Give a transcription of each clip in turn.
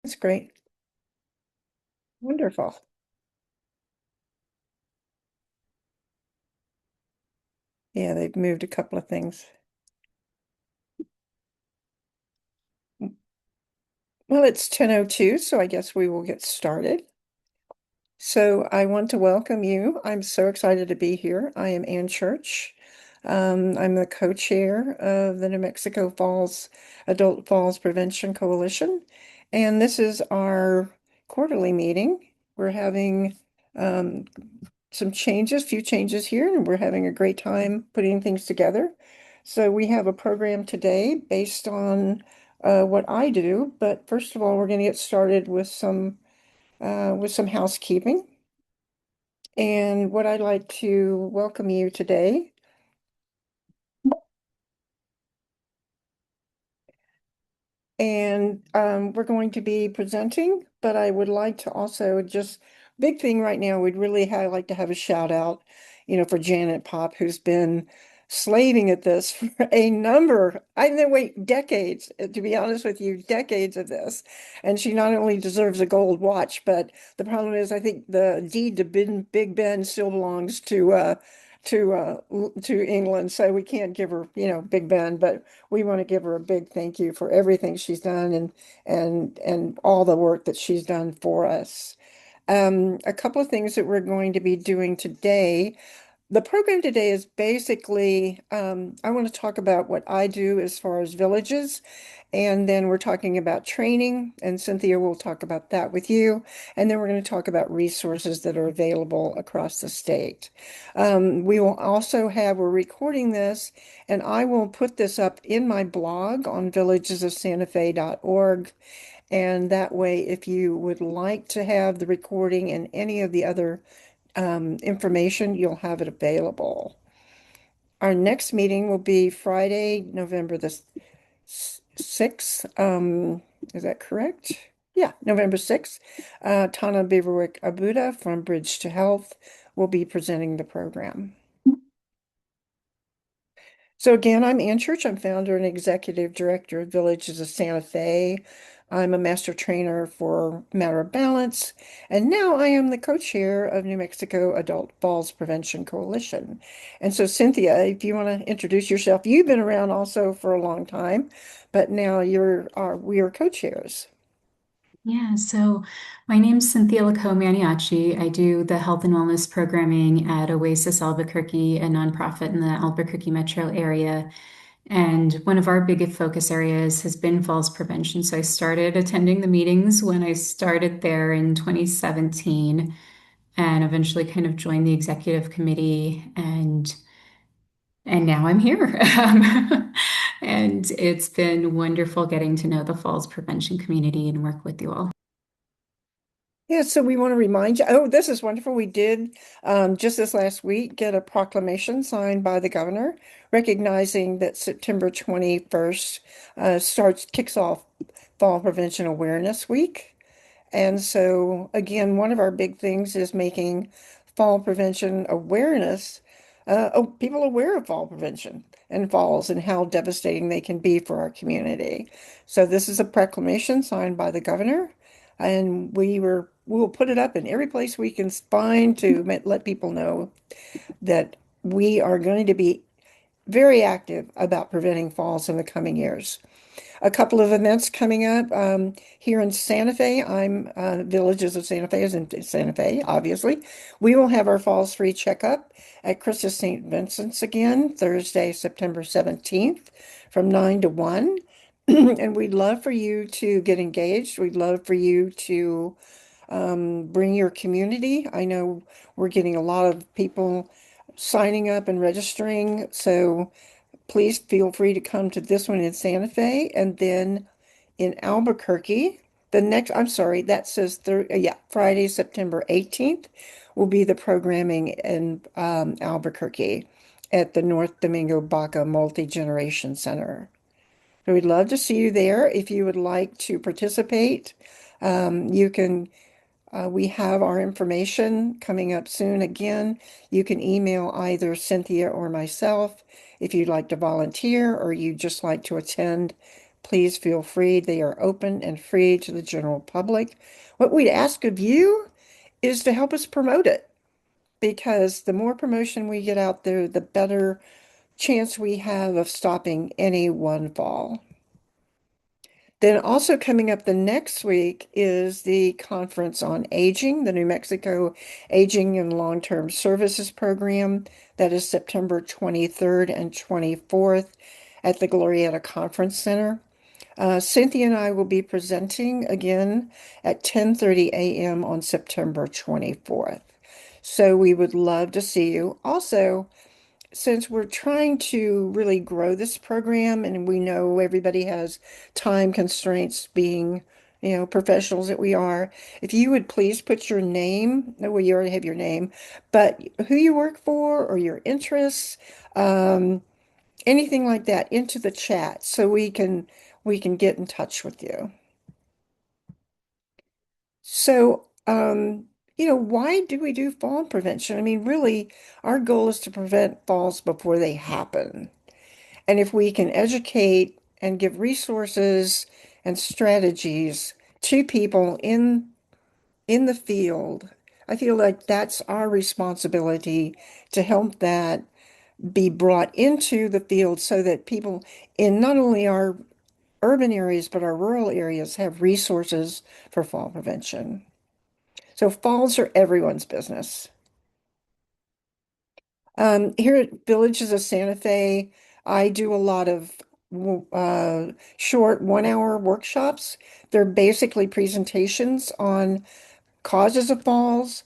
That's great. Wonderful. Yeah, they've moved a couple of things. Well, it's 10:02, so I guess we will get started. So I want to welcome you. I'm so excited to be here. I am Ann Church. I'm the co-chair of the New Mexico Falls Adult Falls Prevention Coalition, and this is our quarterly meeting. We're having um, few changes here, and we're having a great time putting things together. So we have a program today based on what I do, but first of all, we're going to get started with some housekeeping. And what I'd like to welcome you today. And we're going to be presenting, but I would like to also just big thing right now, we'd really like to have a shout out, for Janet Pop, who's been slaving at this for a number, I know, wait, decades, to be honest with you, decades of this. And she not only deserves a gold watch, but the problem is I think the deed to Big Ben still belongs to England, so we can't give her, Big Ben, but we want to give her a big thank you for everything she's done and all the work that she's done for us. A couple of things that we're going to be doing today. The program today is basically, I want to talk about what I do as far as villages, and then we're talking about training, and Cynthia will talk about that with you. And then we're going to talk about resources that are available across the state. We will also we're recording this, and I will put this up in my blog on villagesofsantafe.org. And that way, if you would like to have the recording and any of the other information, you'll have it available. Our next meeting will be Friday, November the 6th. Is that correct? Yeah, November 6th. Tana Beverwick Abuda from Bridge to Health will be presenting the program. So again, I'm Ann Church. I'm founder and executive director of Villages of Santa Fe. I'm a master trainer for Matter of Balance, and now I am the co-chair of New Mexico Adult Falls Prevention Coalition. And so, Cynthia, if you want to introduce yourself, you've been around also for a long time, but now we are co-chairs. Yeah, so my name's Cynthia Lacombe-Maniaci. I do the health and wellness programming at Oasis Albuquerque, a nonprofit in the Albuquerque metro area. And one of our big focus areas has been falls prevention. So I started attending the meetings when I started there in 2017 and eventually kind of joined the executive committee and now I'm here. And it's been wonderful getting to know the falls prevention community and work with you all. Yeah, so we want to remind you. Oh, this is wonderful. We did just this last week get a proclamation signed by the governor recognizing that September 21st kicks off Fall Prevention Awareness Week. And so, again, one of our big things is making fall prevention awareness, people aware of fall prevention and falls and how devastating they can be for our community. So this is a proclamation signed by the governor, and we will put it up in every place we can find to let people know that we are going to be very active about preventing falls in the coming years. A couple of events coming up here in Santa Fe. I'm Villages of Santa Fe is in Santa Fe, obviously. We will have our Falls Free checkup at Christus St. Vincent's again, Thursday, September 17th from 9 to 1. And we'd love for you to get engaged. We'd love for you to bring your community. I know we're getting a lot of people signing up and registering, so please feel free to come to this one in Santa Fe and then in Albuquerque. I'm sorry, that says yeah, Friday, September 18th will be the programming in Albuquerque at the North Domingo Baca Multi-Generation Center. So we'd love to see you there. If you would like to participate, you can we have our information coming up soon. Again, you can email either Cynthia or myself if you'd like to volunteer or you just like to attend please feel free. They are open and free to the general public. What we'd ask of you is to help us promote it because the more promotion we get out there, the better chance we have of stopping any one fall. Then also coming up the next week is the Conference on Aging, the New Mexico Aging and Long-Term Services Program. That is September 23rd and 24th at the Glorietta Conference Center. Cynthia and I will be presenting again at 10:30 a.m. on September 24th. So we would love to see you. Also, since we're trying to really grow this program and we know everybody has time constraints being, professionals that we are, if you would please put your name, well, you already have your name, but who you work for or your interests, um, anything like that into the chat so we can get in touch with you. So, why do we do fall prevention? I mean, really, our goal is to prevent falls before they happen. And if we can educate and give resources and strategies to people in the field, I feel like that's our responsibility to help that be brought into the field so that people in not only our urban areas but our rural areas have resources for fall prevention. So falls are everyone's business. Here at Villages of Santa Fe, I do a lot of short 1 hour workshops. They're basically presentations on causes of falls.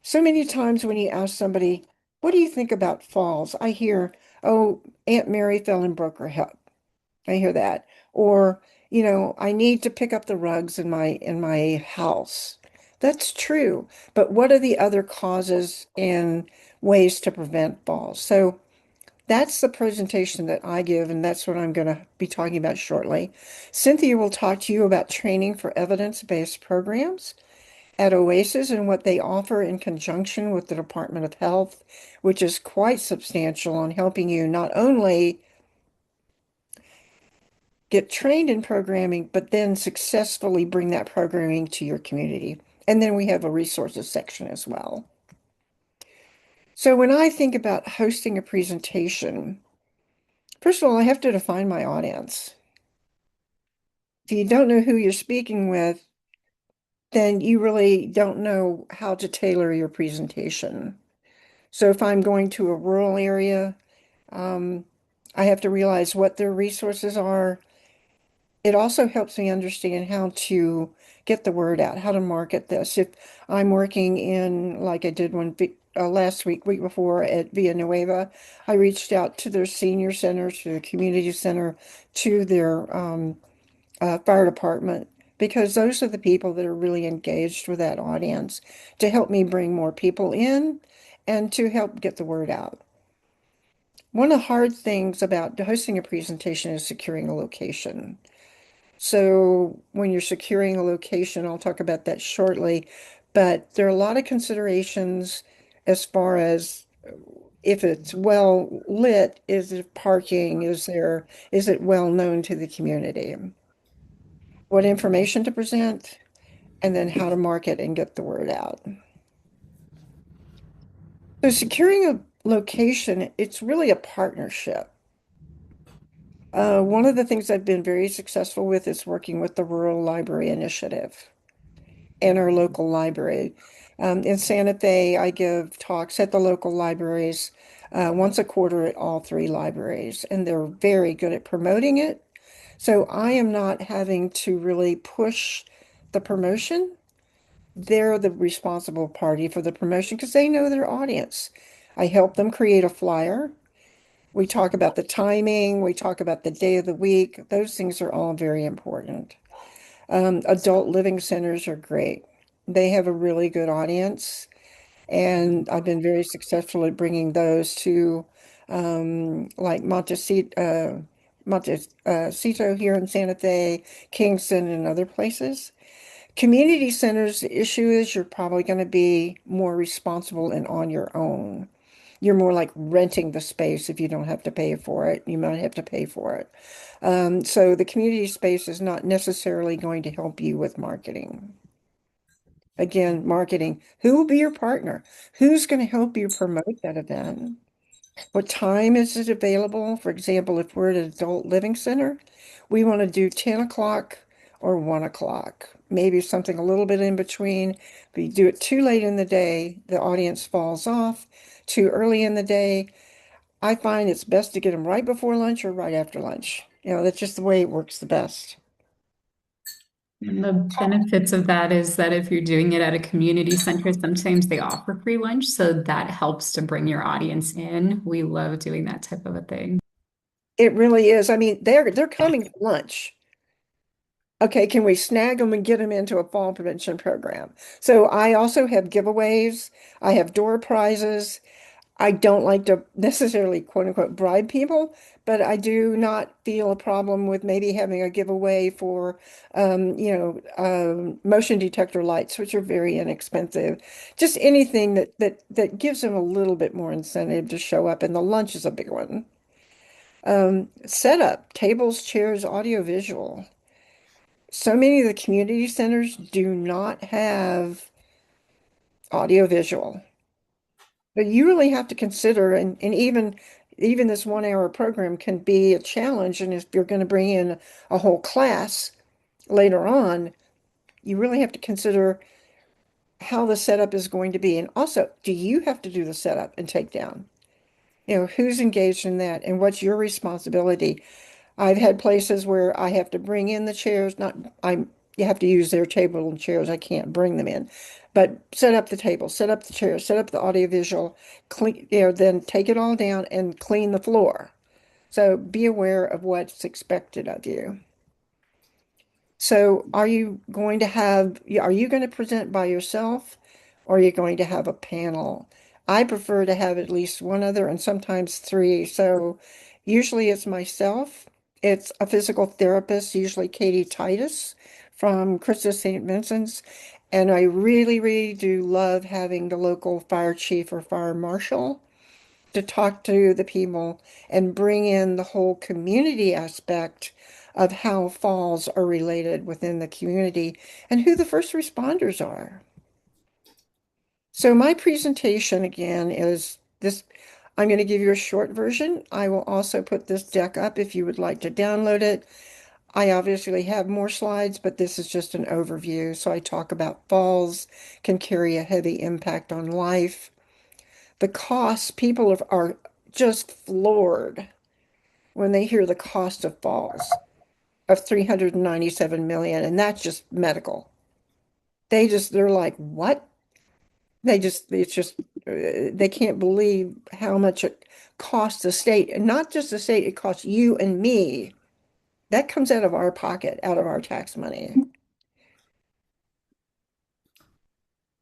So many times when you ask somebody, what do you think about falls? I hear, oh, Aunt Mary fell and broke her hip. I hear that. Or, I need to pick up the rugs in my house. That's true. But what are the other causes and ways to prevent falls? So that's the presentation that I give, and that's what I'm going to be talking about shortly. Cynthia will talk to you about training for evidence-based programs at OASIS and what they offer in conjunction with the Department of Health, which is quite substantial on helping you not only get trained in programming, but then successfully bring that programming to your community. And then we have a resources section as well. So when I think about hosting a presentation, first of all, I have to define my audience. If you don't know who you're speaking with, then you really don't know how to tailor your presentation. So if I'm going to a rural area, um, I have to realize what their resources are. It also helps me understand how to get the word out, how to market this. If I'm working in, like I did last week before at Villanueva, I reached out to their senior centers, to their community center, to their fire department, because those are the people that are really engaged with that audience to help me bring more people in and to help get the word out. One of the hard things about hosting a presentation is securing a location. So when you're securing a location, I'll talk about that shortly, but there are a lot of considerations as far as if it's well lit, is it parking, is it well known to the community? What information to present, and then how to market and get the word out. So securing a location, it's really a partnership. One of the things I've been very successful with is working with the Rural Library Initiative and our local library. In Santa Fe, I give talks at the local libraries once a quarter at all three libraries, and they're very good at promoting it. So I am not having to really push the promotion. They're the responsible party for the promotion because they know their audience. I help them create a flyer. We talk about the timing, we talk about the day of the week. Those things are all very important. Adult living centers are great. They have a really good audience, and I've been very successful at bringing those to like Montecito here in Santa Fe, Kingston, and other places. Community centers, the issue is you're probably going to be more responsible and on your own. you're more like renting the space if you don't have to pay for it. You might have to pay for it. So the community space is not necessarily going to help you with marketing. Again, marketing. Who will be your partner? Who's going to help you promote that event? What time is it available? For example, if we're at an adult living center, we want to do 10 o'clock or 1 o'clock, maybe something a little bit in between. If you do it too late in the day, the audience falls off. Too early in the day, I find it's best to get them right before lunch or right after lunch. That's just the way it works the best. And the benefits of that is that if you're doing it at a community center, sometimes they offer free lunch. So that helps to bring your audience in. We love doing that type of a thing. It really is. I mean, they're coming for lunch. Okay, can we snag them and get them into a fall prevention program? So I also have giveaways. I have door prizes. I don't like to necessarily quote unquote bribe people, but I do not feel a problem with maybe having a giveaway for, motion detector lights, which are very inexpensive. Just anything that gives them a little bit more incentive to show up, and the lunch is a big one. Setup, tables, chairs, audio, visual. So many of the community centers do not have audio visual. But you really have to consider, and even this 1 hour program can be a challenge. And if you're going to bring in a whole class later on, you really have to consider how the setup is going to be. And also, do you have to do the setup and take down? Who's engaged in that and what's your responsibility? I've had places where I have to bring in the chairs, not I'm you have to use their table and chairs. I can't bring them in. But set up the table, set up the chairs, set up the audiovisual, clean, then take it all down and clean the floor. So be aware of what's expected of you. So are you going to present by yourself or are you going to have a panel? I prefer to have at least one other and sometimes three. So usually it's myself. It's a physical therapist, usually Katie Titus from Christus St. Vincent's. And I really, really do love having the local fire chief or fire marshal to talk to the people and bring in the whole community aspect of how falls are related within the community and who the first responders are. So my presentation again is this. I'm going to give you a short version. I will also put this deck up if you would like to download it. I obviously have more slides, but this is just an overview. So I talk about falls can carry a heavy impact on life. The costs, people are just floored when they hear the cost of falls of 397 million, and that's just medical. They're like, what? It's just, they can't believe how much it costs the state, and not just the state, it costs you and me. That comes out of our pocket, out of our tax money.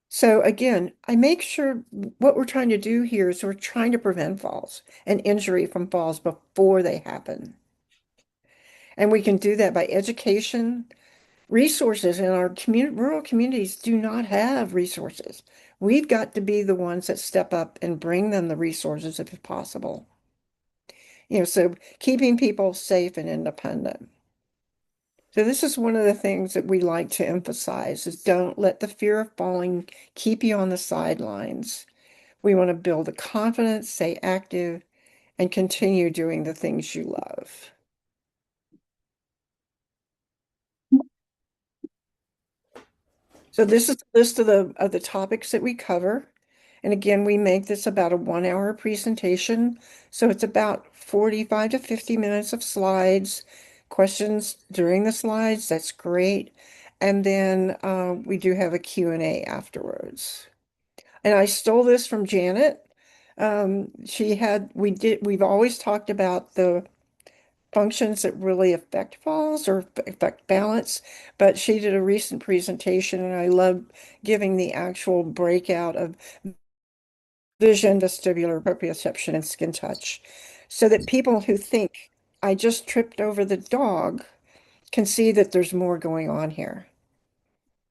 So again, I make sure what we're trying to do here is we're trying to prevent falls and injury from falls before they happen. And we can do that by education. Resources in our rural communities do not have resources. We've got to be the ones that step up and bring them the resources if possible. So keeping people safe and independent. So this is one of the things that we like to emphasize is don't let the fear of falling keep you on the sidelines. We want to build the confidence, stay active, and continue doing the things you love. So this is a list of the topics that we cover. And again, we make this about a 1 hour presentation. So it's about 45 to 50 minutes of slides, questions during the slides. That's great. And then we do have a Q&A afterwards. And I stole this from Janet. We've always talked about the functions that really affect falls or affect balance. But she did a recent presentation, and I love giving the actual breakout of vision, vestibular, proprioception, and skin touch, so that people who think I just tripped over the dog can see that there's more going on here,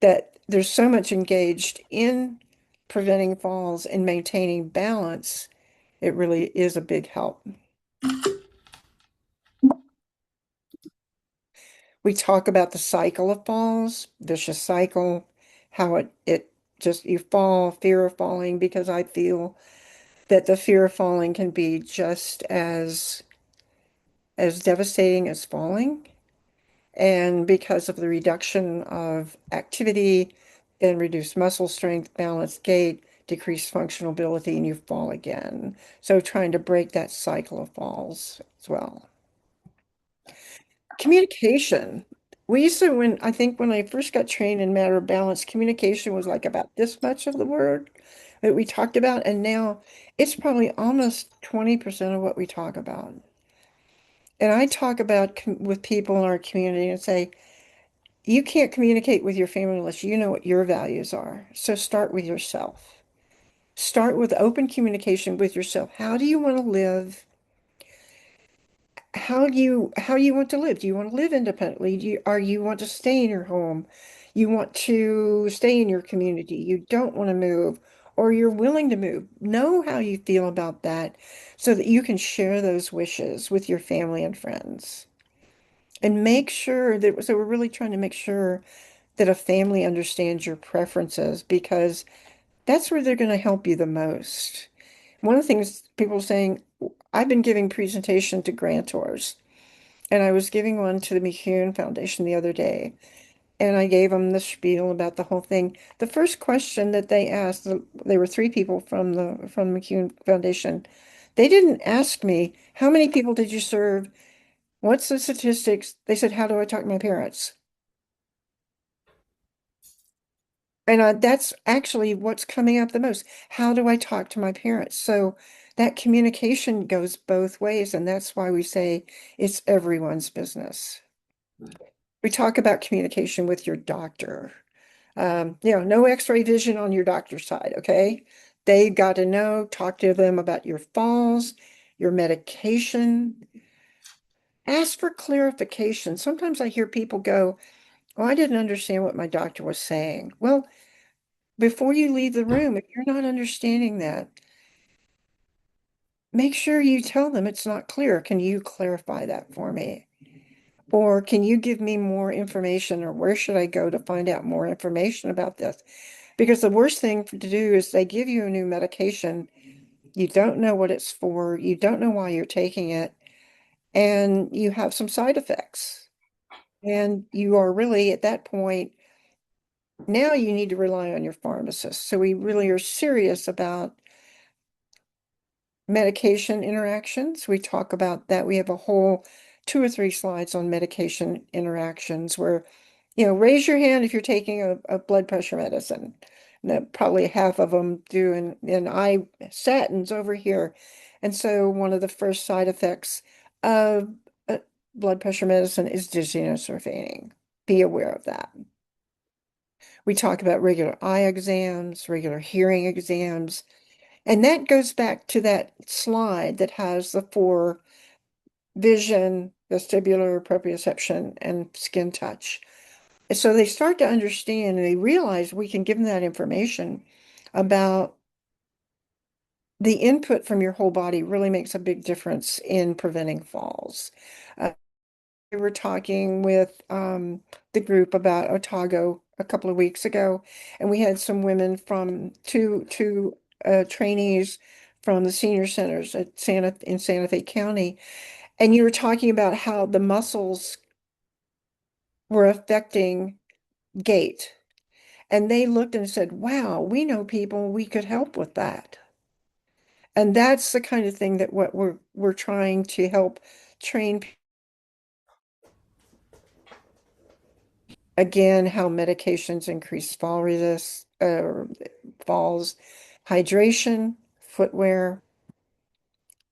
that there's so much engaged in preventing falls and maintaining balance It really is a big help. We talk about the cycle of falls, vicious cycle, how it just you fall, fear of falling, because I feel that the fear of falling can be just as devastating as falling. And because of the reduction of activity and reduced muscle strength, balance, gait, decreased functional ability, and you fall again. So trying to break that cycle of falls as well. Communication. We used to, when I first got trained in matter of balance, communication was like about this much of the word that we talked about. And now it's probably almost 20% of what we talk about. And I talk about with people in our community and say, you can't communicate with your family unless you know what your values are. So start with yourself. Start with open communication with yourself. How do you want to live? How do you want to live? Do you want to live independently? You want to stay in your home? You want to stay in your community. You don't want to move, or you're willing to move. Know how you feel about that so that you can share those wishes with your family and friends. And make sure that, so we're really trying to make sure that a family understands your preferences because that's where they're going to help you the most. One of the things people are saying, I've been giving presentation to grantors, and I was giving one to the McCune Foundation the other day, and I gave them the spiel about the whole thing. The first question that they asked, there were three people from the McCune Foundation. They didn't ask me, how many people did you serve? What's the statistics? They said, how do I talk to my parents? And that's actually what's coming up the most. How do I talk to my parents? So that communication goes both ways, and that's why we say it's everyone's business. We talk about communication with your doctor. No X-ray vision on your doctor's side, okay? They got to know, talk to them about your falls, your medication. Ask for clarification. Sometimes I hear people go, "Oh, I didn't understand what my doctor was saying." Well, before you leave the room, if you're not understanding that, make sure you tell them it's not clear. Can you clarify that for me? Or can you give me more information? Or where should I go to find out more information about this? Because the worst thing to do is they give you a new medication. You don't know what it's for. You don't know why you're taking it. And you have some side effects. And you are really at that point, now you need to rely on your pharmacist. So we really are serious about medication interactions. We talk about that. We have a whole 2 or 3 slides on medication interactions where, raise your hand if you're taking a blood pressure medicine. Probably half of them do, and I statins over here. And so one of the first side effects of blood pressure medicine is dizziness or fainting. Be aware of that. We talk about regular eye exams, regular hearing exams, and that goes back to that slide that has the four: vision, vestibular, proprioception, and skin touch. So they start to understand and they realize we can give them that information about the input from your whole body really makes a big difference in preventing falls. We were talking with the group about Otago a couple of weeks ago, and we had some women from two trainees from the senior centers in Santa Fe County, and you were talking about how the muscles were affecting gait, and they looked and said, "Wow, we know people we could help with that." And that's the kind of thing that what we're trying to help train. Again, how medications increase falls, hydration, footwear,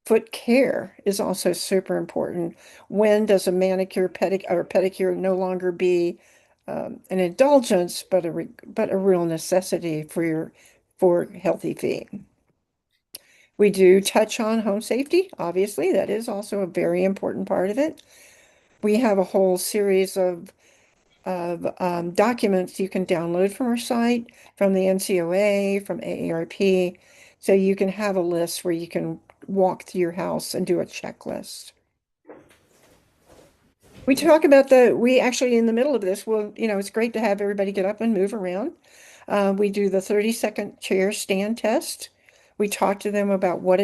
foot care is also super important. When does a manicure, pedicure no longer be an indulgence, but a real necessity for healthy feet? We do touch on home safety. Obviously, that is also a very important part of it. We have a whole series of documents you can download from our site, from the NCOA, from AARP. So you can have a list where you can walk through your house and do a checklist. We talk about we actually in the middle of this, well, it's great to have everybody get up and move around. We do the 30-second chair stand test. We talk to them about why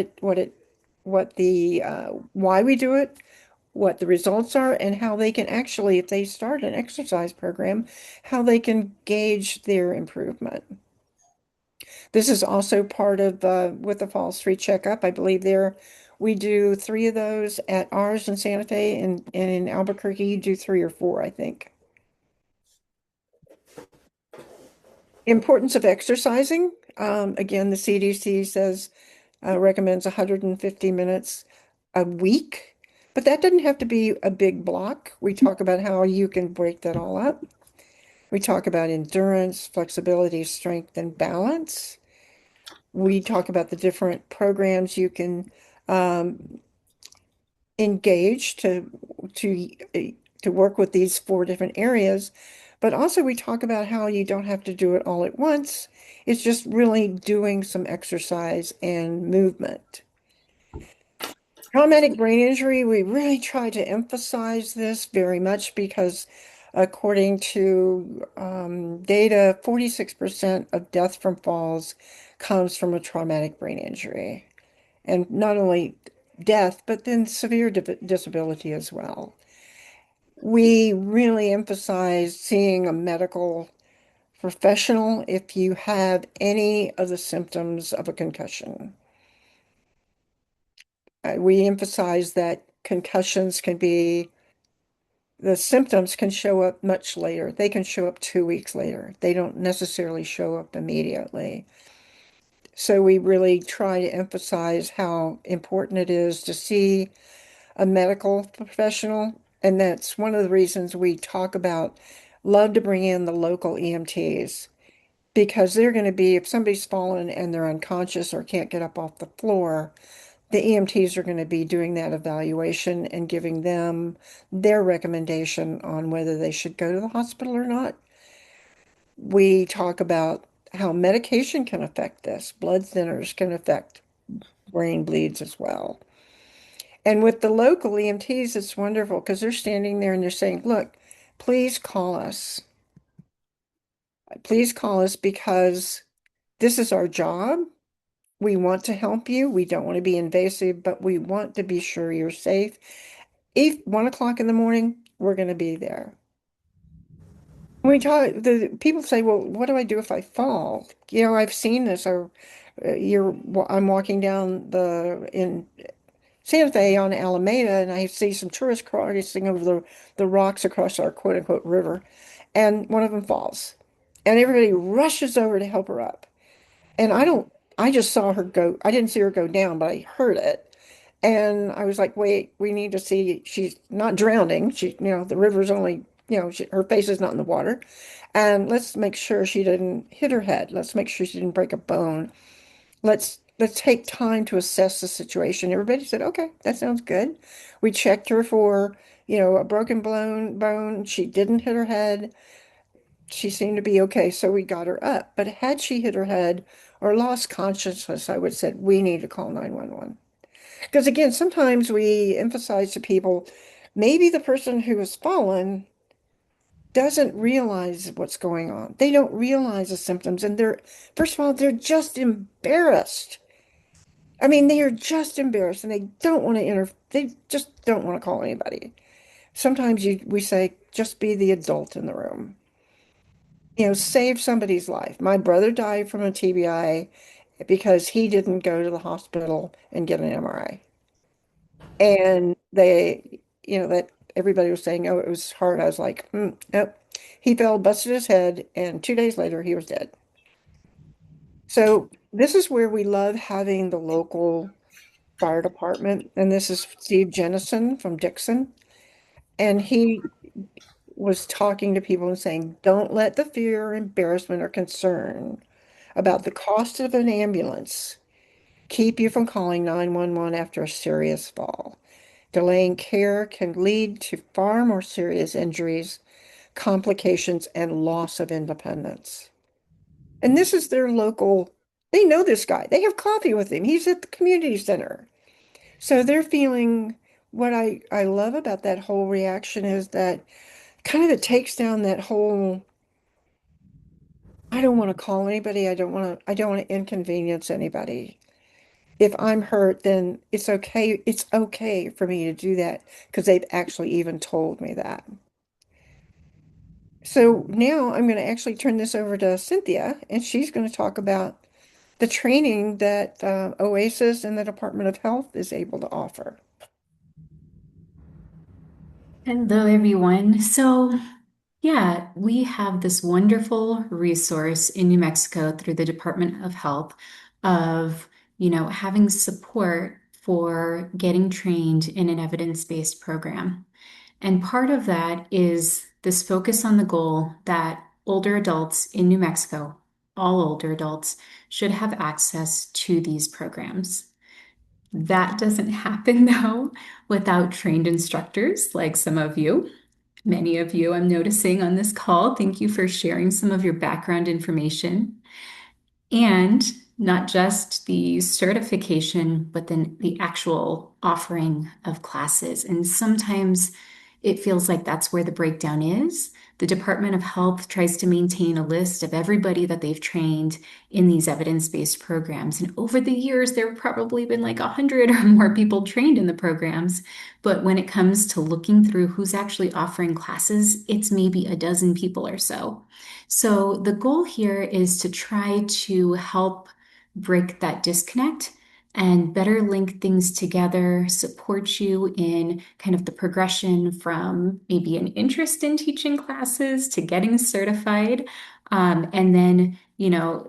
we do it, what the results are, and how they can actually, if they start an exercise program, how they can gauge their improvement. This is also part of with the Fall Street Checkup. I believe we do three of those at ours in Santa Fe, and in Albuquerque you do three or four, I think. Importance of exercising. Again, the CDC says recommends 150 minutes a week, but that doesn't have to be a big block. We talk about how you can break that all up. We talk about endurance, flexibility, strength, and balance. We talk about the different programs you can engage to work with these four different areas. But also we talk about how you don't have to do it all at once. It's just really doing some exercise and movement. Traumatic brain injury, we really try to emphasize this very much because according to data, 46% of death from falls comes from a traumatic brain injury. And not only death, but then severe disability as well. We really emphasize seeing a medical professional if you have any of the symptoms of a concussion. We emphasize that concussions the symptoms can show up much later. They can show up 2 weeks later. They don't necessarily show up immediately. So we really try to emphasize how important it is to see a medical professional. And that's one of the reasons we love to bring in the local EMTs because they're going to be, if somebody's fallen and they're unconscious or can't get up off the floor, the EMTs are going to be doing that evaluation and giving them their recommendation on whether they should go to the hospital or not. We talk about how medication can affect this. Blood thinners can affect brain bleeds as well. And with the local EMTs, it's wonderful because they're standing there and they're saying, look, please call us. Please call us because this is our job. We want to help you. We don't want to be invasive, but we want to be sure you're safe. If 1 o'clock in the morning, we're going to be there. The people say, well, what do I do if I fall? I've seen this. I'm walking down in Santa Fe on Alameda, and I see some tourists crossing over the rocks across our quote unquote river, and one of them falls. And everybody rushes over to help her up. And I just saw her go, I didn't see her go down, but I heard it. And I was like, wait, we need to see she's not drowning. The river's only, her face is not in the water. And let's make sure she didn't hit her head. Let's make sure she didn't break a bone. Let's take time to assess the situation. Everybody said, okay, that sounds good. We checked her for, a broken bone. She didn't hit her head. She seemed to be okay, so we got her up. But had she hit her head or lost consciousness, I would have said, we need to call 911. Because again, sometimes we emphasize to people, maybe the person who has fallen doesn't realize what's going on. They don't realize the symptoms, and first of all, they're just embarrassed. I mean, they are just embarrassed and they just don't want to call anybody. Sometimes we say, just be the adult in the room. Save somebody's life. My brother died from a TBI because he didn't go to the hospital and get an MRI. And that everybody was saying, oh, it was hard. I was like, nope. He fell, busted his head, and 2 days later he was dead. So this is where we love having the local fire department. And this is Steve Jennison from Dixon. And he was talking to people and saying, don't let the fear, embarrassment, or concern about the cost of an ambulance keep you from calling 911 after a serious fall. Delaying care can lead to far more serious injuries, complications, and loss of independence. And this is their local, they know this guy. They have coffee with him. He's at the community center. So they're feeling what I love about that whole reaction is that kind of it takes down that whole I don't want to call anybody. I don't want to inconvenience anybody. If I'm hurt, then it's okay. It's okay for me to do that because they've actually even told me that. So now I'm going to actually turn this over to Cynthia, and she's going to talk about the training that OASIS and the Department of Health is able to offer. Hello, everyone. Yeah, we have this wonderful resource in New Mexico through the Department of Health of, having support for getting trained in an evidence-based program. And part of that is this focus on the goal that older adults in New Mexico, all older adults, should have access to these programs. That doesn't happen though without trained instructors like some of you. Many of you I'm noticing on this call. Thank you for sharing some of your background information. And not just the certification, but then the actual offering of classes. And sometimes it feels like that's where the breakdown is. The Department of Health tries to maintain a list of everybody that they've trained in these evidence-based programs. And over the years, there have probably been like 100 or more people trained in the programs. But when it comes to looking through who's actually offering classes, it's maybe a dozen people or so. So the goal here is to try to help break that disconnect and better link things together, support you in kind of the progression from maybe an interest in teaching classes to getting certified. And then,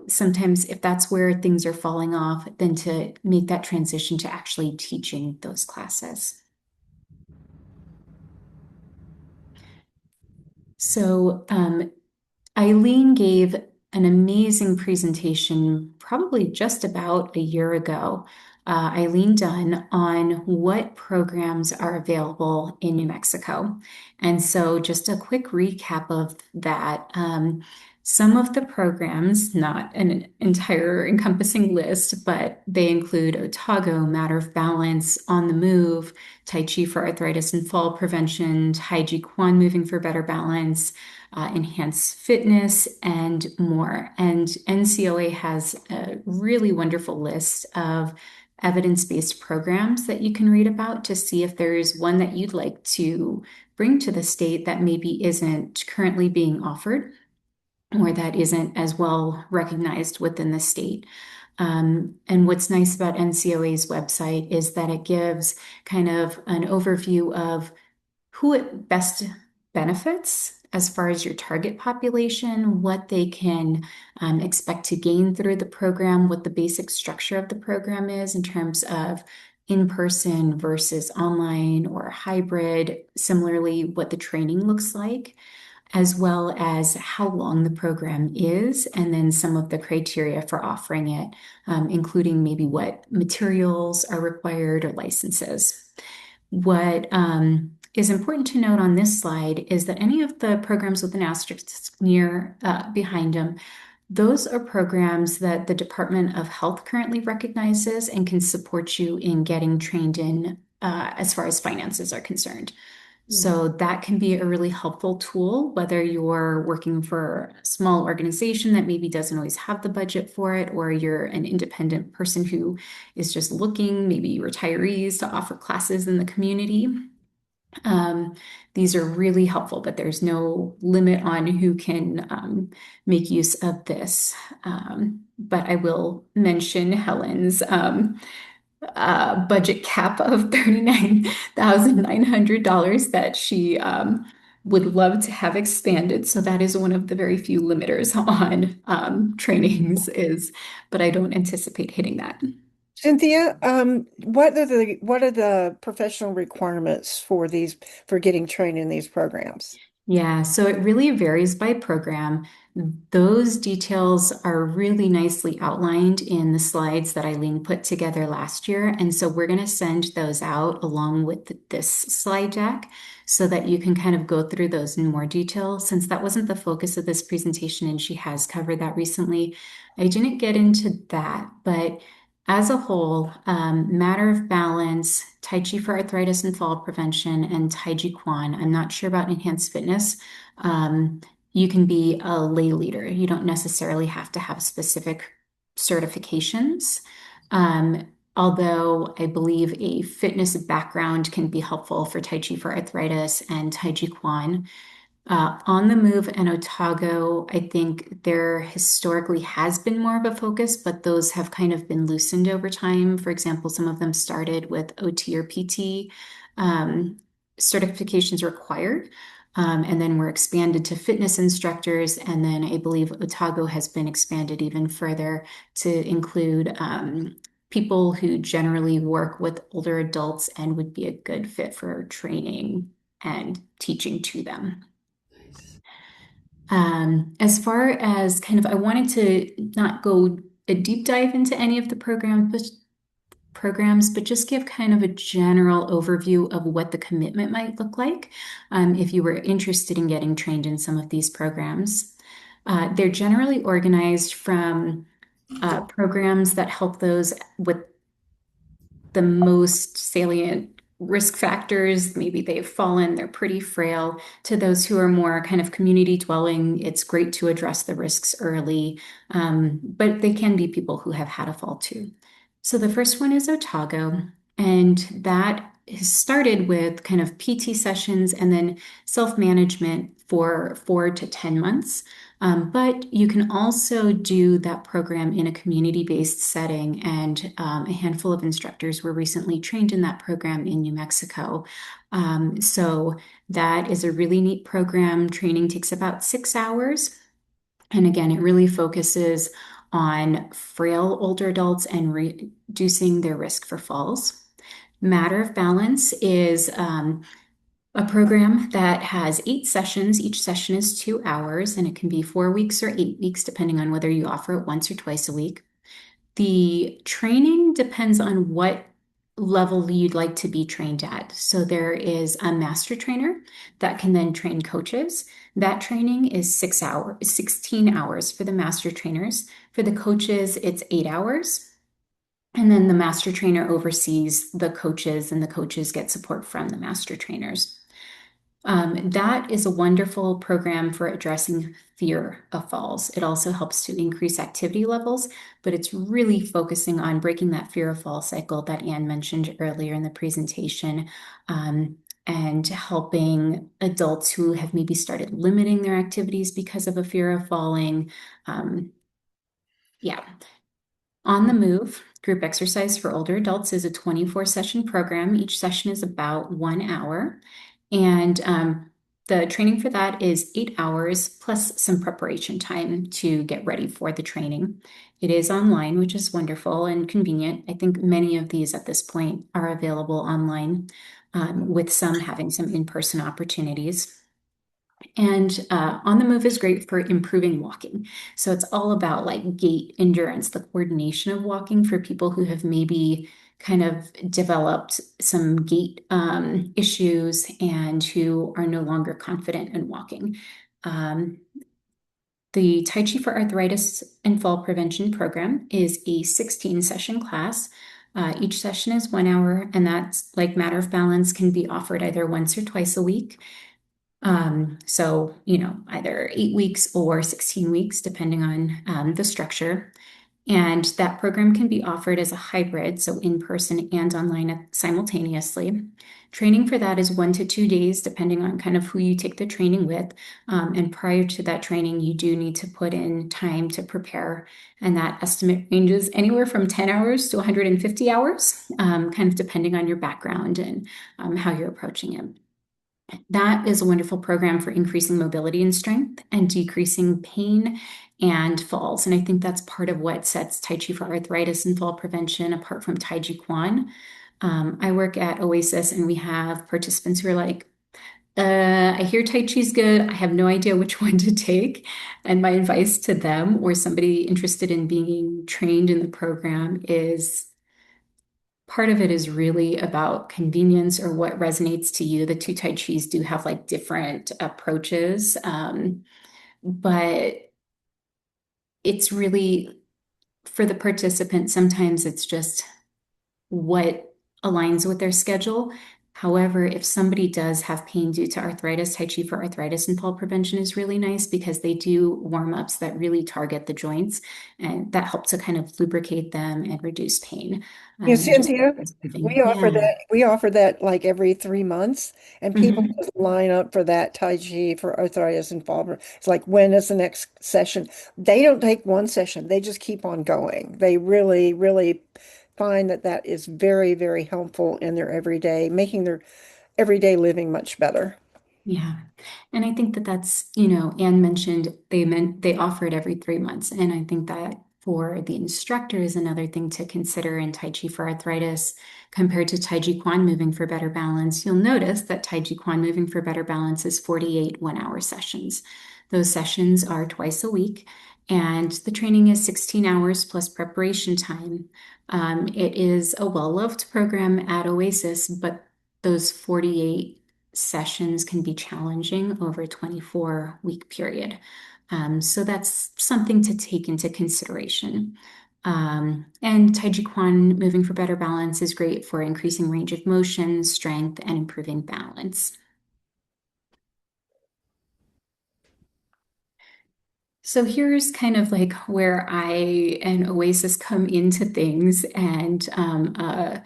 sometimes if that's where things are falling off, then to make that transition to actually teaching those classes. So, Eileen gave an amazing presentation probably just about a year ago, Eileen Dunn, on what programs are available in New Mexico. And so, just a quick recap of that. Some of the programs, not an entire encompassing list, but they include Otago, Matter of Balance, On the Move, Tai Chi for arthritis and fall prevention, Tai Chi Quan moving for better balance, enhance fitness, and more. And NCOA has a really wonderful list of evidence-based programs that you can read about to see if there is one that you'd like to bring to the state that maybe isn't currently being offered or that isn't as well recognized within the state. And what's nice about NCOA's website is that it gives kind of an overview of who it best benefits as far as your target population, what they can expect to gain through the program, what the basic structure of the program is in terms of in-person versus online or hybrid, similarly, what the training looks like, as well as how long the program is, and then some of the criteria for offering it, including maybe what materials are required or licenses. What is important to note on this slide is that any of the programs with an asterisk near behind them, those are programs that the Department of Health currently recognizes and can support you in getting trained in as far as finances are concerned. So that can be a really helpful tool, whether you're working for a small organization that maybe doesn't always have the budget for it, or you're an independent person who is just looking, maybe retirees, to offer classes in the community. These are really helpful, but there's no limit on who can make use of this. But I will mention Helen's budget cap of $39,900 that she would love to have expanded. So that is one of the very few limiters on trainings but I don't anticipate hitting that. Cynthia, what are the professional requirements for for getting trained in these programs? Yeah, so it really varies by program. Those details are really nicely outlined in the slides that Eileen put together last year. And so we're going to send those out along with this slide deck so that you can kind of go through those in more detail. Since that wasn't the focus of this presentation and she has covered that recently, I didn't get into that. But as a whole, matter of balance, Tai Chi for arthritis and fall prevention, and Tai Chi Quan. I'm not sure about enhanced fitness. Um, you can be a lay leader. You don't necessarily have to have specific certifications. Although I believe a fitness background can be helpful for Tai Chi for arthritis and Tai Chi Quan. On the Move and Otago, I think there historically has been more of a focus, but those have kind of been loosened over time. For example, some of them started with OT or PT um, certifications required, and then were expanded to fitness instructors. And then I believe Otago has been expanded even further to include people who generally work with older adults and would be a good fit for training and teaching to them. Nice. As far as kind of, I wanted to not go a deep dive into any of the programs, but just give kind of a general overview of what the commitment might look like if you were interested in getting trained in some of these programs. They're generally organized from programs that help those with the most salient risk factors. Maybe they've fallen, they're pretty frail. To those who are more kind of community dwelling, it's great to address the risks early, but they can be people who have had a fall too. So the first one is Otago, and that has started with kind of PT sessions and then self-management for 4 to 10 months. But you can also do that program in a community-based setting, and a handful of instructors were recently trained in that program in New Mexico. So that is a really neat program. Training takes about 6 hours. And again, it really focuses on frail older adults and reducing their risk for falls. Matter of Balance is a program that has 8 sessions. Each session is 2 hours, and it can be 4 weeks or 8 weeks, depending on whether you offer it once or twice a week. The training depends on what level you'd like to be trained at. So there is a master trainer that can then train coaches. That training is 6 hours, 16 hours for the master trainers. For the coaches, it's 8 hours. And then the master trainer oversees the coaches, and the coaches get support from the master trainers. That is a wonderful program for addressing fear of falls. It also helps to increase activity levels, but it's really focusing on breaking that fear of fall cycle that Anne mentioned earlier in the presentation, and helping adults who have maybe started limiting their activities because of a fear of falling. Yeah. On the Move, group exercise for older adults is a 24-session program. Each session is about 1 hour. And the training for that is 8 hours plus some preparation time to get ready for the training. It is online, which is wonderful and convenient. I think many of these at this point are available online, with some having some in-person opportunities. And On the Move is great for improving walking. So it's all about like gait endurance, the coordination of walking for people who have maybe kind of developed some gait issues and who are no longer confident in walking. Um, the Tai Chi for Arthritis and Fall Prevention program is a 16-session class. Each session is 1 hour, and that's like Matter of Balance can be offered either once or twice a week. So, either 8 weeks or 16 weeks, depending on the structure. And that program can be offered as a hybrid, so in person and online simultaneously. Training for that is 1 to 2 days, depending on kind of who you take the training with. And prior to that training, you do need to put in time to prepare. And that estimate ranges anywhere from 10 hours to 150 hours, kind of depending on your background and how you're approaching it. That is a wonderful program for increasing mobility and strength and decreasing pain and falls. And I think that's part of what sets Tai Chi for arthritis and fall prevention apart from Tai Chi Quan. I work at Oasis, and we have participants who are like, I hear Tai Chi's good. I have no idea which one to take. And my advice to them or somebody interested in being trained in the program is part of it is really about convenience or what resonates to you. The two Tai Chis do have like different approaches, but it's really for the participant, sometimes it's just what aligns with their schedule. However, if somebody does have pain due to arthritis, Tai Chi for arthritis and fall prevention is really nice because they do warm-ups that really target the joints and that help to kind of lubricate them and reduce pain. Yeah, And just Cynthia, moving. we offer Yeah. that. We offer that like every 3 months, and people Mhm. just line up for that Tai Chi for arthritis and fall. It's like, when is the next session? They don't take one session; they just keep on going. They really, really find that that is very, very helpful in their everyday, making their everyday living much better. Yeah. And I think that that's, Anne mentioned they offer it every 3 months. And I think that for the instructor is another thing to consider in Tai Chi for arthritis compared to Tai Chi Quan moving for better balance. You'll notice that Tai Chi Quan moving for better balance is 48 1-hour sessions. Those sessions are twice a week, and the training is 16 hours plus preparation time. It is a well-loved program at Oasis, but those 48 sessions can be challenging over a 24-week period. So that's something to take into consideration. And Tai Chi Quan, moving for better balance, is great for increasing range of motion, strength, and improving balance. So here's kind of like where I and Oasis come into things, and a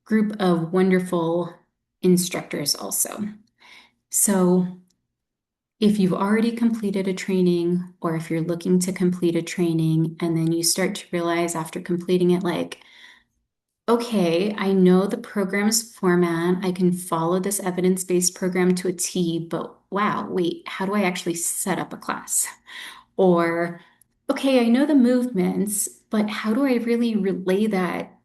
group of wonderful instructors also. So if you've already completed a training, or if you're looking to complete a training, and then you start to realize after completing it, like, okay, I know the program's format, I can follow this evidence-based program to a T, but wow, wait, how do I actually set up a class? Or, okay, I know the movements, but how do I really relay that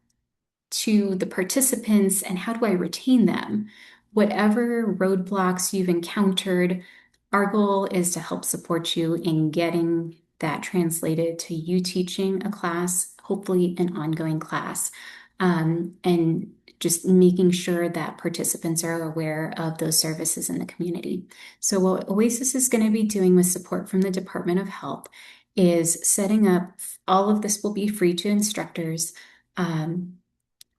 to the participants and how do I retain them? Whatever roadblocks you've encountered, our goal is to help support you in getting that translated to you teaching a class, hopefully an ongoing class, and just making sure that participants are aware of those services in the community. So what Oasis is going to be doing with support from the Department of Health is setting up, all of this will be free to instructors. Um,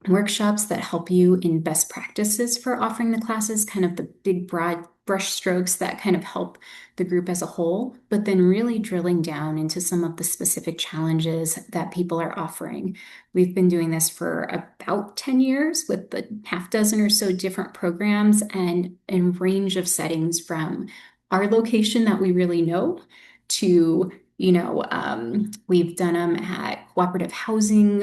Workshops that help you in best practices for offering the classes, kind of the big broad brush strokes that kind of help the group as a whole, but then really drilling down into some of the specific challenges that people are offering. We've been doing this for about 10 years with a half dozen or so different programs and a range of settings from our location that we really know to we've done them at cooperative housing,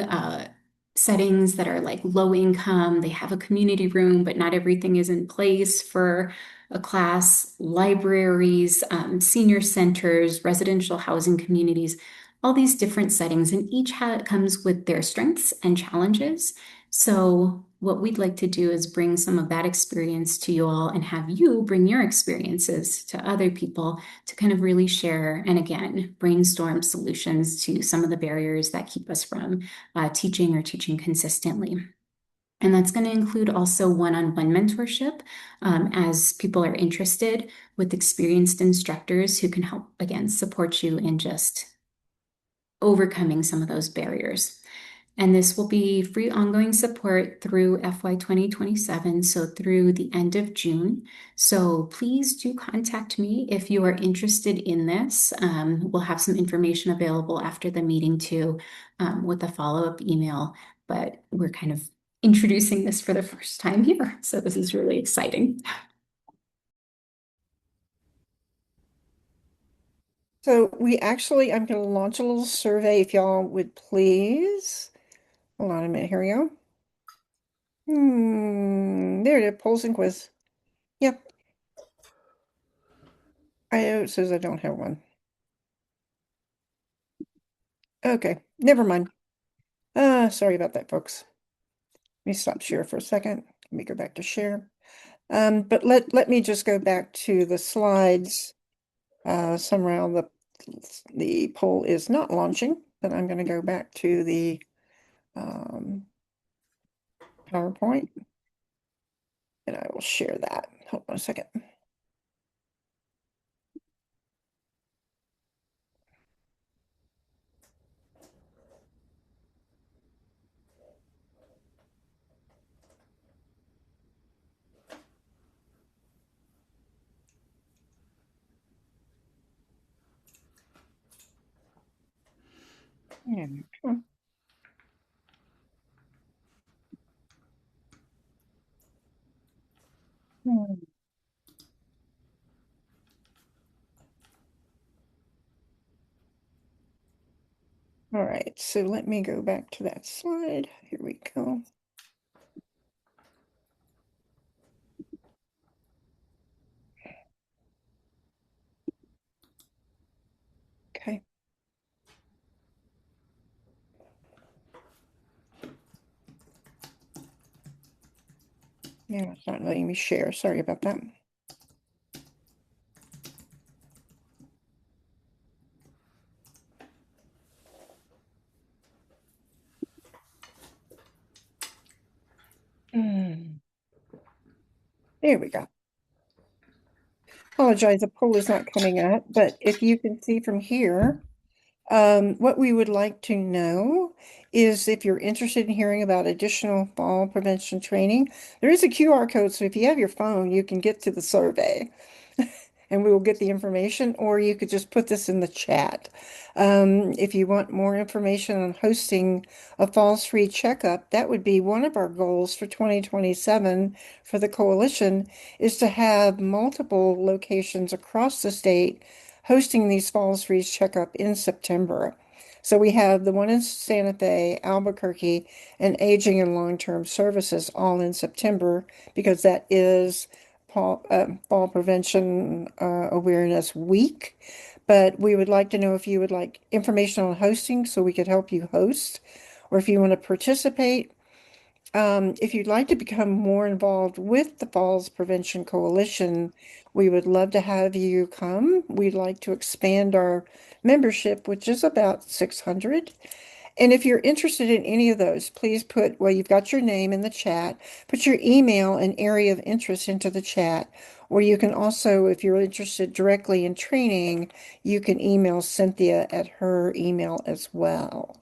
settings that are like low income. They have a community room, but not everything is in place for a class, libraries, senior centers, residential housing communities, all these different settings, and each comes with their strengths and challenges. So what we'd like to do is bring some of that experience to you all and have you bring your experiences to other people to kind of really share and again, brainstorm solutions to some of the barriers that keep us from teaching or teaching consistently. And that's going to include also one-on-one mentorship as people are interested with experienced instructors who can help, again, support you in just overcoming some of those barriers. And this will be free ongoing support through FY 2027, so through the end of June. So please do contact me if you are interested in this. We'll have some information available after the meeting too, with a follow-up email, but we're kind of introducing this for the first time here. So this is really exciting. So I'm going to launch a little survey if y'all would please. Hold on a minute. Here we go. There it is. Polls and quiz. Yep. It says I don't have one. Okay. Never mind. Sorry about that, folks. Let me stop share for a second. Let me go back to share. But let me just go back to the slides. Somehow the poll is not launching, but I'm going to go back to the PowerPoint and I will share that. Hold on a second. Yeah. Hmm. Hmm. All right, so let me go back to that slide. Here we go. Okay. Yeah, it's not letting me share. Sorry about that. Hmm. There we go. Apologize, the poll is not coming up, but if you can see from here, what we would like to know is if you're interested in hearing about additional fall prevention training. There is a QR code, so if you have your phone, you can get to the survey and we will get the information, or you could just put this in the chat. If you want more information on hosting a falls free checkup, that would be one of our goals for 2027 for the coalition is to have multiple locations across the state hosting these falls free checkup in September. So we have the one in Santa Fe, Albuquerque, and Aging and Long-Term Services all in September because that is Fall Prevention Awareness Week. But we would like to know if you would like information on hosting so we could help you host, or if you want to participate. If you'd like to become more involved with the Falls Prevention Coalition, we would love to have you come. We'd like to expand our membership, which is about 600. And if you're interested in any of those, please put, well, you've got your name in the chat, put your email and area of interest into the chat. Or you can also, if you're interested directly in training, you can email Cynthia at her email as well.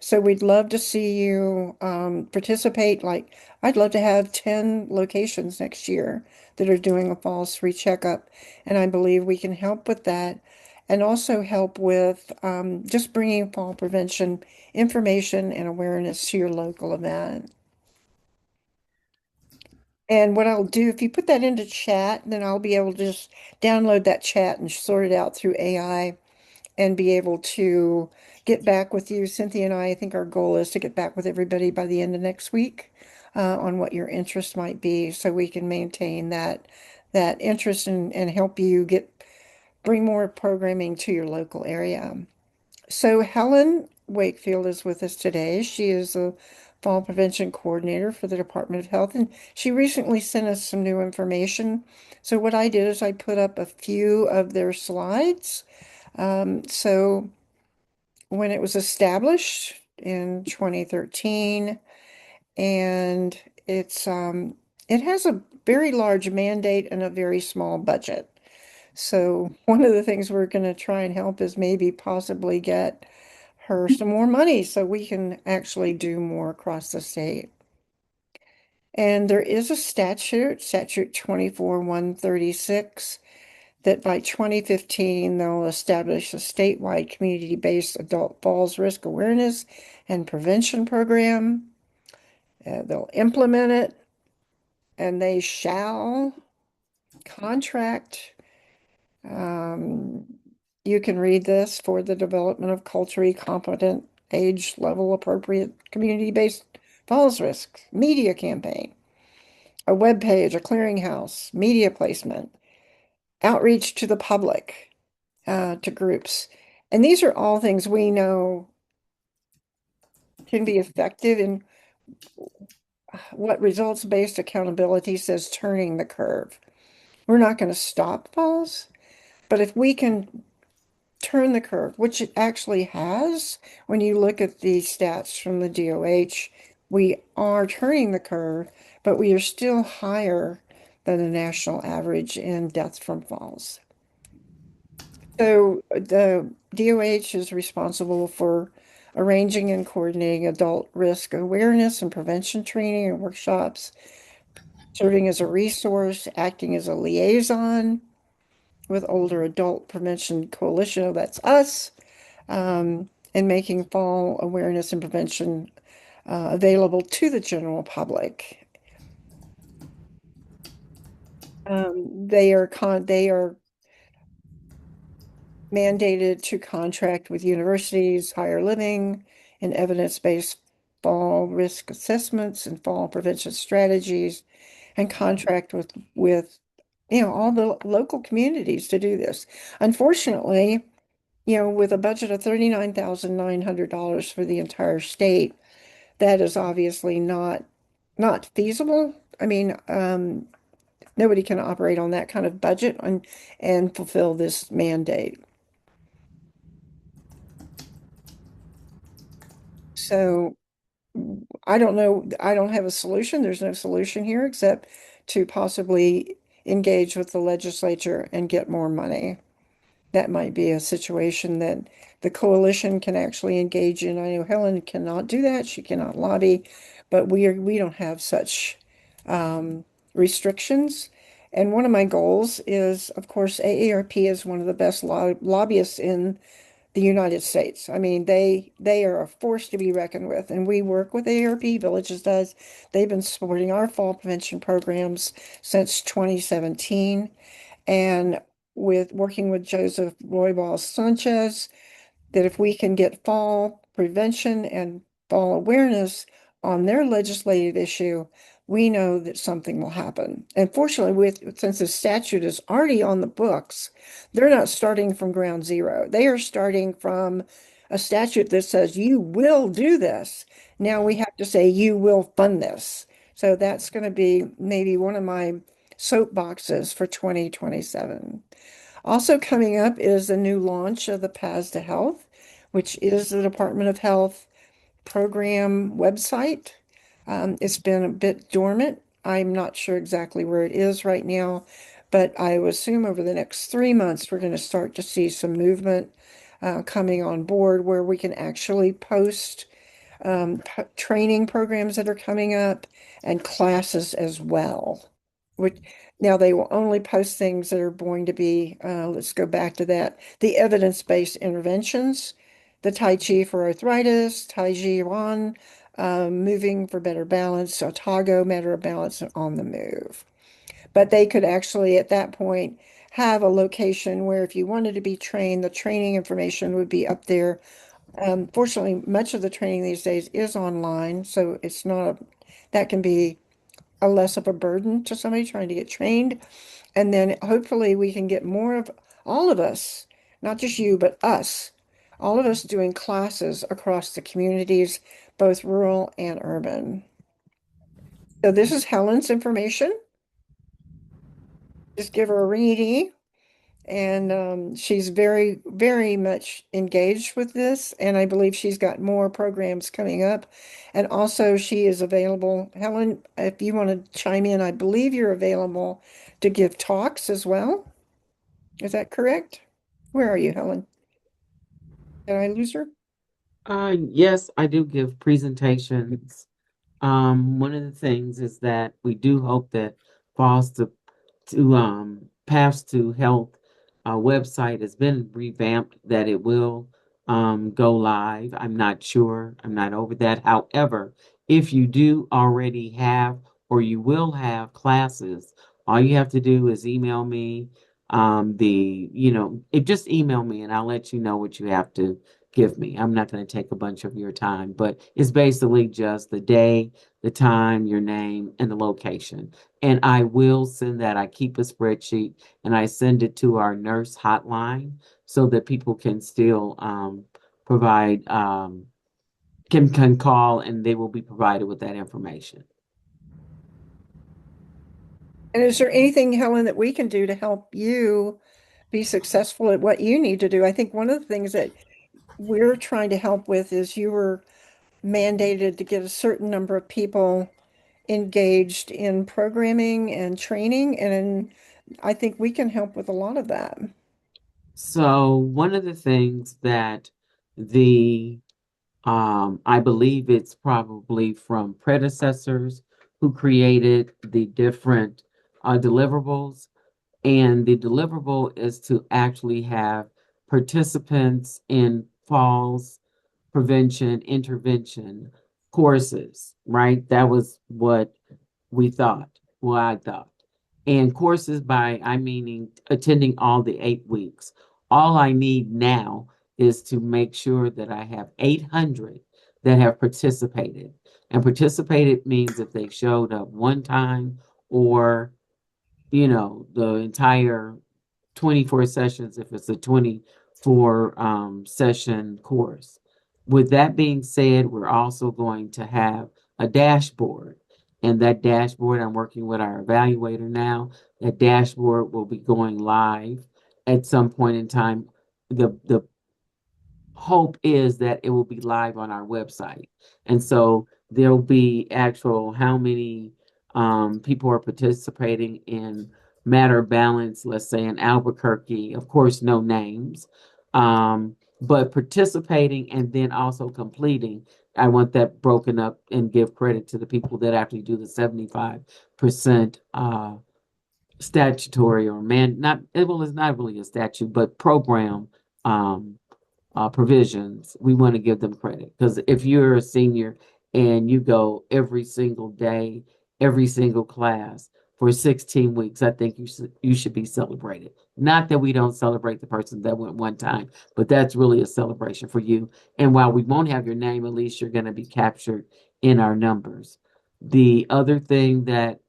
So we'd love to see you participate. Like, I'd love to have 10 locations next year that are doing a falls free checkup. And I believe we can help with that and also help with just bringing fall prevention information and awareness to your local event. And what I'll do, if you put that into chat, then I'll be able to just download that chat and sort it out through AI and be able to get back with you. Cynthia and I think our goal is to get back with everybody by the end of next week on what your interest might be so we can maintain that interest and help you bring more programming to your local area. So Helen Wakefield is with us today. She is a fall prevention coordinator for the Department of Health, and she recently sent us some new information. So what I did is I put up a few of their slides. So when it was established in 2013, and it has a very large mandate and a very small budget. So one of the things we're going to try and help is maybe possibly get her some more money so we can actually do more across the state. And there is a statute 24-136, that by 2015 they'll establish a statewide community-based adult falls risk awareness and prevention program. They'll implement it and they shall contract. Um, you can read this for the development of culturally competent, age level appropriate community-based falls risk media campaign, a web page, a clearinghouse, media placement, outreach to the public, to groups. And these are all things we know can be effective in what results-based accountability says turning the curve. We're not going to stop falls, but if we can turn the curve, which it actually has, when you look at the stats from the DOH, we are turning the curve, but we are still higher than the national average in deaths from falls. So the DOH is responsible for arranging and coordinating adult risk awareness and prevention training and workshops, serving as a resource, acting as a liaison with Older Adult Prevention Coalition, that's us, and making fall awareness and prevention available to the general public. They are mandated to contract with universities, higher living, and evidence-based fall risk assessments and fall prevention strategies, and contract with all the local communities to do this. Unfortunately, with a budget of $39,900 for the entire state, that is obviously not feasible. I mean, nobody can operate on that kind of budget and fulfill this mandate. So I don't know. I don't have a solution. There's no solution here except to possibly engage with the legislature and get more money. That might be a situation that the coalition can actually engage in. I know Helen cannot do that. She cannot lobby, but we don't have such restrictions. And one of my goals is, of course, AARP is one of the best lobbyists in the United States. I mean, they are a force to be reckoned with, and we work with AARP. Villages does. They've been supporting our fall prevention programs since 2017, and with working with Joseph Roybal Sanchez, that if we can get fall prevention and fall awareness on their legislative issue, we know that something will happen. And fortunately, since the statute is already on the books, they're not starting from ground zero. They are starting from a statute that says you will do this. Now we have to say you will fund this. So that's going to be maybe one of my soapboxes for 2027. Also coming up is the new launch of the Paths to Health, which is the Department of Health program website. It's been a bit dormant. I'm not sure exactly where it is right now, but I would assume over the next 3 months, we're going to start to see some movement coming on board where we can actually post training programs that are coming up and classes as well. Which now they will only post things that are going to be, let's go back to that, the evidence-based interventions, the Tai Chi for arthritis, Tai Chi Yuan, moving for better balance, Otago, matter of balance and on the move. But they could actually at that point have a location where if you wanted to be trained, the training information would be up there. Fortunately, much of the training these days is online, so it's not that can be a less of a burden to somebody trying to get trained. And then hopefully we can get more of all of us, not just you, but us, all of us doing classes across the communities, both rural and urban. So this is Helen's information. Just give her a reading. And she's very, very much engaged with this. And I believe she's got more programs coming up. And also, she is available. Helen, if you want to chime in, I believe you're available to give talks as well. Is that correct? Where are you, Helen? Did I lose her? Yes, I do give presentations. One of the things is that we do hope that Falls to Paths to Health website has been revamped, that it will go live. I'm not sure. I'm not over that. However, if you do already have or you will have classes, all you have to do is email me. Just email me and I'll let you know what you have to give me. I'm not going to take a bunch of your time, but it's basically just the day, the time, your name, and the location. And I will send that. I keep a spreadsheet and I send it to our nurse hotline so that people can still provide can call and they will be provided with that information. And is there anything, Helen, that we can do to help you be successful at what you need to do? I think one of the things that we're trying to help with is you were mandated to get a certain number of people engaged in programming and training, and I think we can help with a lot of that. So one of the things that the I believe it's probably from predecessors who created the different deliverables. And the deliverable is to actually have participants in falls prevention, intervention courses, right? That was what we thought, well, I thought. And courses by, I meaning attending all the 8 weeks. All I need now is to make sure that I have 800 that have participated. And participated means if they showed up one time or, the entire 24 sessions if it's a 24 session course. With that being said, we're also going to have a dashboard. And that dashboard, I'm working with our evaluator now. That dashboard will be going live at some point in time. The hope is that it will be live on our website. And so there'll be actual how many people are participating in Matter Balance, let's say in Albuquerque, of course, no names, but participating and then also completing. I want that broken up and give credit to the people that actually do the 75% statutory or not, well, it's not really a statute, but program um, provisions, we want to give them credit. Because if you're a senior and you go every single day, every single class for 16 weeks, I think you should be celebrated. Not that we don't celebrate the person that went one time, but that's really a celebration for you. And while we won't have your name, at least you're going to be captured in our numbers. The other thing that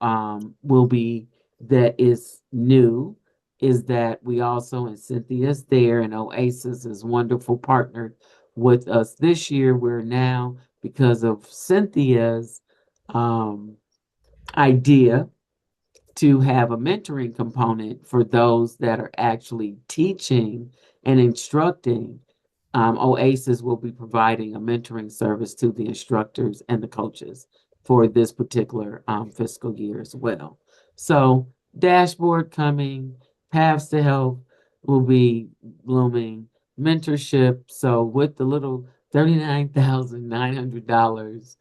will be that is new is that we also, and Cynthia's there, and Oasis is wonderful partnered with us this year. We're now, because of Cynthia's um, idea, to have a mentoring component for those that are actually teaching and instructing. Oasis will be providing a mentoring service to the instructors and the coaches for this particular fiscal year as well. So, dashboard coming, paths to health will be blooming, mentorship. So, with the little $39,900,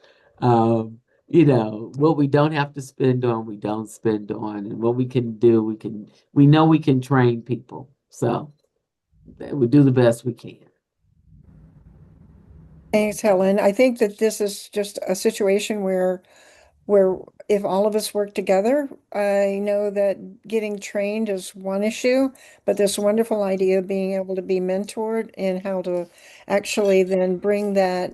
what we don't have to spend on, we don't spend on, and what we can do, we know we can train people. So we do the best we can. Thanks, Helen. I think that this is just a situation where if all of us work together, I know that getting trained is one issue, but this wonderful idea of being able to be mentored and how to actually then bring that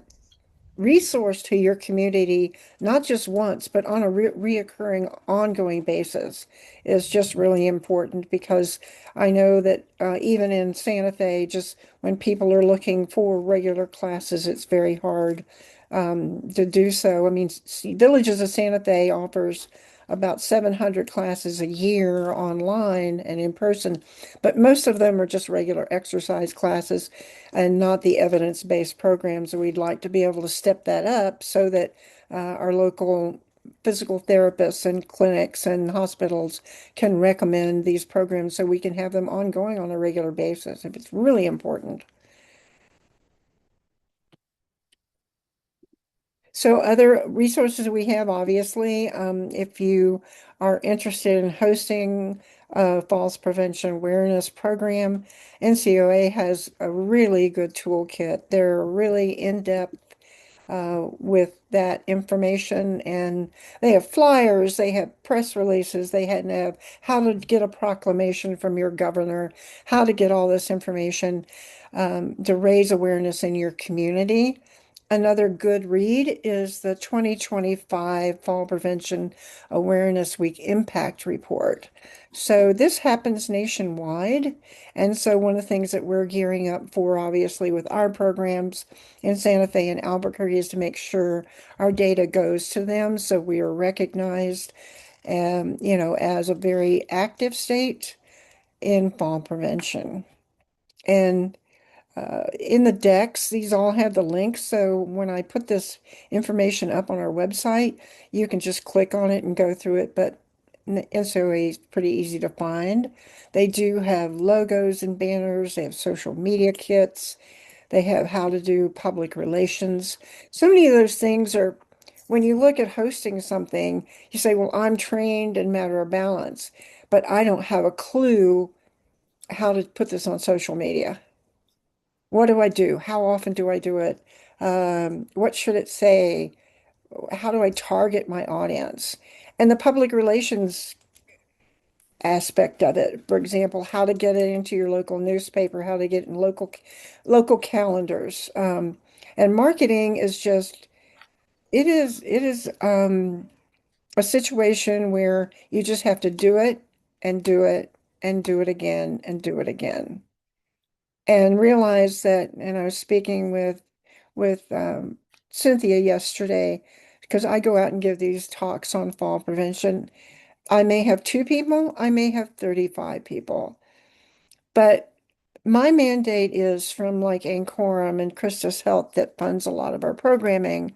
resource to your community, not just once, but on a reoccurring, ongoing basis, is just really important because I know that even in Santa Fe, just when people are looking for regular classes, it's very hard to do so. I mean, Villages of Santa Fe offers about 700 classes a year online and in person, but most of them are just regular exercise classes and not the evidence-based programs. We'd like to be able to step that up so that our local physical therapists and clinics and hospitals can recommend these programs so we can have them ongoing on a regular basis if it's really important. So other resources we have, obviously, if you are interested in hosting a falls prevention awareness program, NCOA has a really good toolkit. They're really in-depth with that information, and they have flyers, they have press releases, they had to have how to get a proclamation from your governor, how to get all this information to raise awareness in your community. Another good read is the 2025 Fall Prevention Awareness Week Impact Report. So this happens nationwide. And so one of the things that we're gearing up for, obviously, with our programs in Santa Fe and Albuquerque is to make sure our data goes to them. So we are recognized, as a very active state in fall prevention. And in the decks, these all have the links. So when I put this information up on our website, you can just click on it and go through it. But SOA is pretty easy to find. They do have logos and banners. They have social media kits. They have how to do public relations. So many of those things are, when you look at hosting something, you say, well, I'm trained in matter of balance, but I don't have a clue how to put this on social media. What do I do? How often do I do it? What should it say? How do I target my audience? And the public relations aspect of it. For example, how to get it into your local newspaper, how to get it in local calendars. And marketing is just it is a situation where you just have to do it and do it and do it again and do it again. And realize that, and I was speaking with Cynthia yesterday, because I go out and give these talks on fall prevention. I may have two people, I may have 35 people, but my mandate is from like Ancorum and Christus Health that funds a lot of our programming.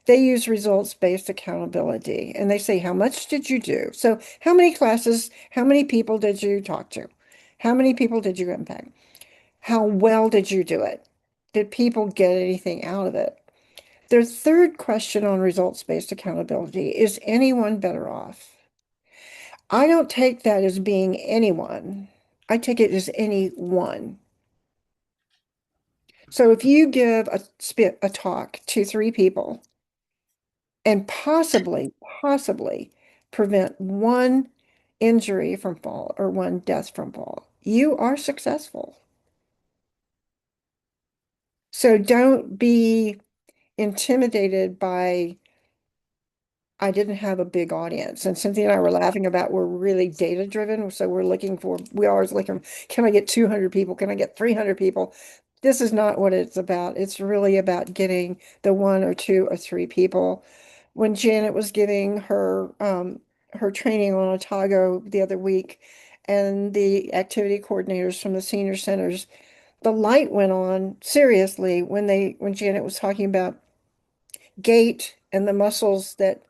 They use results-based accountability and they say, how much did you do? So how many classes, how many people did you talk to? How many people did you impact? How well did you do it? Did people get anything out of it? Their third question on results-based accountability is anyone better off? I don't take that as being anyone. I take it as anyone. So if you give a talk to three people and possibly prevent one injury from fall or one death from fall, you are successful. So don't be intimidated by I didn't have a big audience. And Cynthia and I were laughing about we're really data driven. So we always looking, can I get 200 people? Can I get 300 people? This is not what it's about. It's really about getting the one or two or three people. When Janet was giving her training on Otago the other week, and the activity coordinators from the senior centers, the light went on seriously when Janet was talking about gait and the muscles that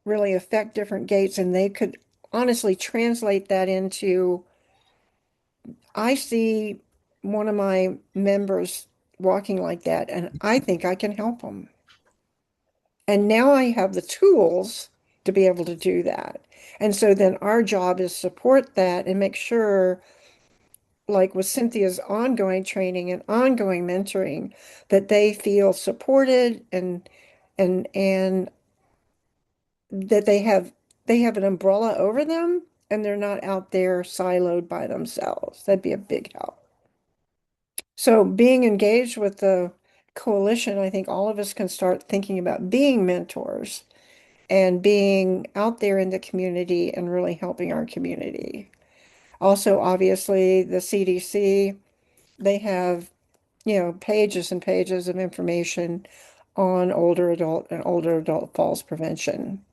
really affect different gaits, and they could honestly translate that into, I see one of my members walking like that, and I think I can help them. And now I have the tools to be able to do that. And so then our job is support that and make sure, like with Cynthia's ongoing training and ongoing mentoring, that they feel supported and that they have an umbrella over them and they're not out there siloed by themselves. That'd be a big help. So being engaged with the coalition, I think all of us can start thinking about being mentors and being out there in the community and really helping our community. Also, obviously, the CDC, they have, pages and pages of information on older adult falls prevention.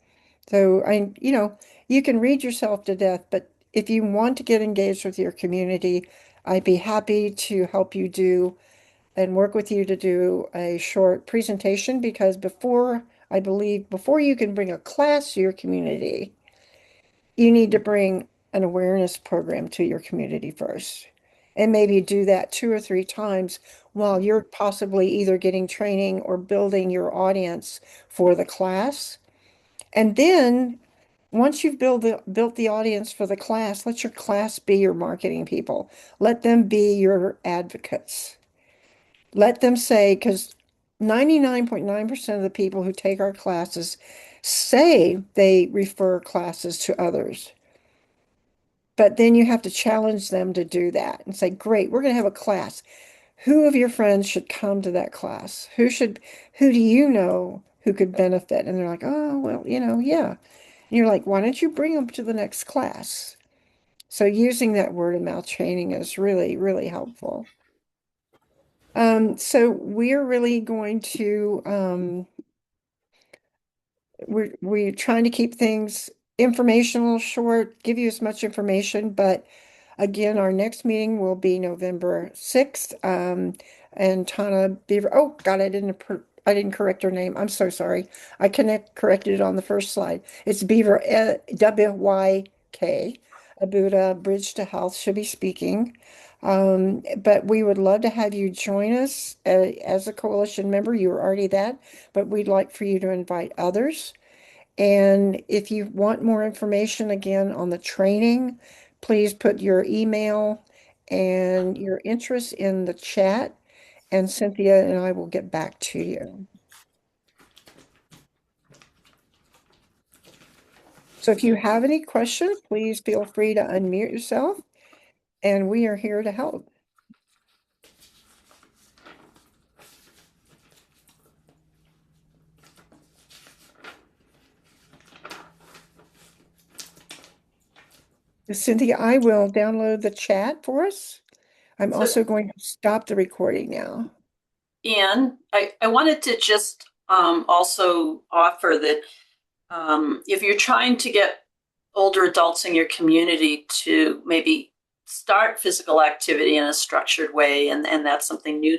So you can read yourself to death, but if you want to get engaged with your community, I'd be happy to help you do and work with you to do a short presentation because I believe before you can bring a class to your community, you need to bring an awareness program to your community first. And maybe do that two or three times while you're possibly either getting training or building your audience for the class. And then once you've built the audience for the class, let your class be your marketing people. Let them be your advocates. Let them say, because 99.9% of the people who take our classes say they refer classes to others. But then you have to challenge them to do that and say, great, we're going to have a class. Who of your friends should come to that class? Who do you know who could benefit? And they're like, oh, well, yeah. And you're like, why don't you bring them to the next class? So using that word of mouth training is really, really helpful. So we're really going to we're trying to keep things informational, short, give you as much information, but again, our next meeting will be November 6th. And Tana Beaver, oh God, I didn't correct her name. I'm so sorry. I corrected it on the first slide. It's Beaver, WYK. Abuda Bridge to Health should be speaking. But we would love to have you join us as a coalition member. You are already that, but we'd like for you to invite others. And if you want more information again on the training, please put your email and your interest in the chat, and Cynthia and I will get back to you. So if you have any questions, please feel free to unmute yourself, and we are here to help. Cynthia, I will download the chat for us. I'm also going to stop the recording now. And I wanted to just also offer that if you're trying to get older adults in your community to maybe start physical activity in a structured way, and that's something new